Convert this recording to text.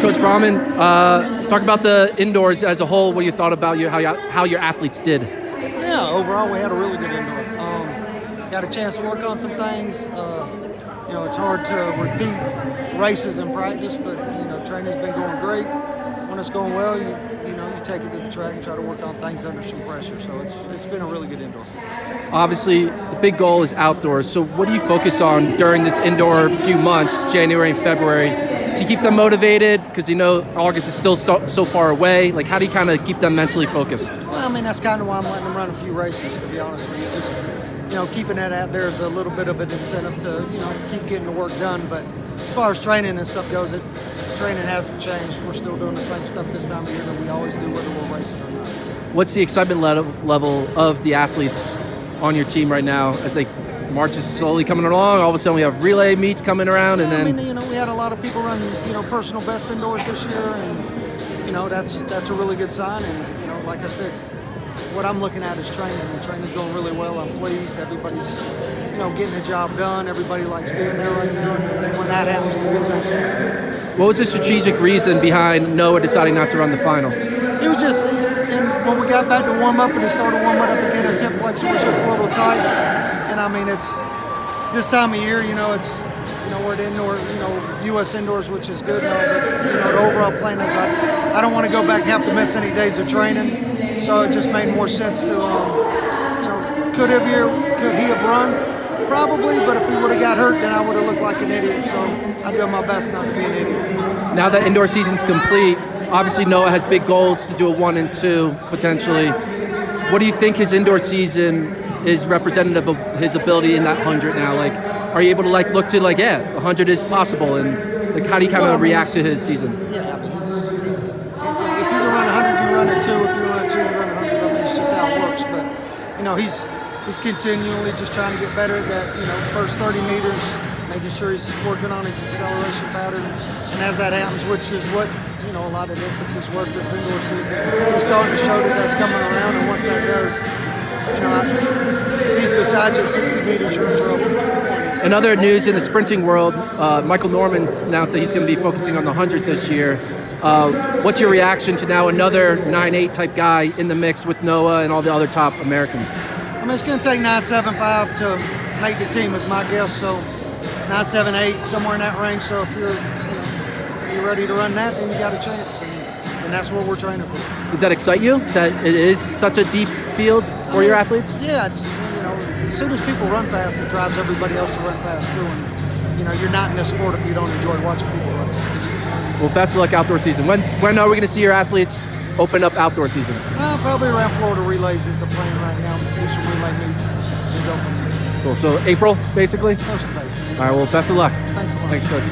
Coach Brauman, talk about the indoors as a whole. What you thought about how your athletes did? Yeah, overall we had a really good indoor. Got a chance to work on some things. It's hard to repeat races in practice, but training's been going great. When it's going well, you take it to the track and try to work on things under some pressure. So it's been a really good indoor. Obviously, the big goal is outdoors. So what do you focus on during this indoor few months, January and February, to keep them motivated? Because August is still so far away. Like, how do you kind of keep them mentally focused? Well, that's kind of why I'm letting them run a few races, to be honest with you. Just keeping that out there is a little bit of an incentive to keep getting the work done. But as far as training and stuff goes, training hasn't changed. We're still doing the same stuff this time of year that we always do, whether we're racing or not. What's the excitement level of the athletes on your team right now as they March is slowly coming along? All of a sudden we have relay meets coming around, and then we had a lot of people run personal best indoors this year, and that's a really good sign. And like I said, what I'm looking at is training, and training's going really well. I'm pleased. Everybody's getting the job done. Everybody likes being there right now, and when that happens, good things happen. What was the strategic reason behind Noah deciding not to run the final? It was just, when we got back to warm up and he started warming up again, his hip flexor was just a little tight. And it's this time of year, it's we're at indoor, U.S. indoors, which is good. But the overall plan is I don't want to go back and have to miss any days of training. So it just made more sense to, could he have run? Probably, but if he would have got hurt, then I would have looked like an idiot. So I do my best not to be an idiot. Now that indoor season's complete, obviously Noah has big goals to do a 1 and 2 potentially. What do you think his indoor season is representative of his ability in that 100 now? Like, are you able to look to 100 is possible, and how do you kind of react to his season? Yeah, if you can run 100, you run a 2. If you run a 2, you run 100. It's just how it works. But he's continually just trying to get better at that. First 30 meters, making sure he's working on his acceleration pattern, and as that happens, which is what a lot of the emphasis was this indoor season, he's starting to show that that's coming around, and once that does, if he's beside you at 60 meters, you're in trouble. In other news in the sprinting world, Michael Norman announced that he's going to be focusing on the 100 this year. What's your reaction to now another 9.8 type guy in the mix with Noah and all the other top Americans? It's going to take 9.75 to make the team, is my guess. So 9.78, somewhere in that range. So if you're ready to run that, then you got a chance, and that's what we're training for. Does that excite you, that it is such a deep field for your athletes? Yeah, it's as soon as people run fast, it drives everybody else to run fast too. And you're not in this sport if you don't enjoy watching people run fast. Well, best of luck outdoor season. When are we going to see your athletes open up outdoor season? Probably around Florida relays is the plan right now. Do some relay meets and go from there. Cool. So April, basically? First of April. All right. Well, best of luck. Thanks a lot. Thanks, Coach.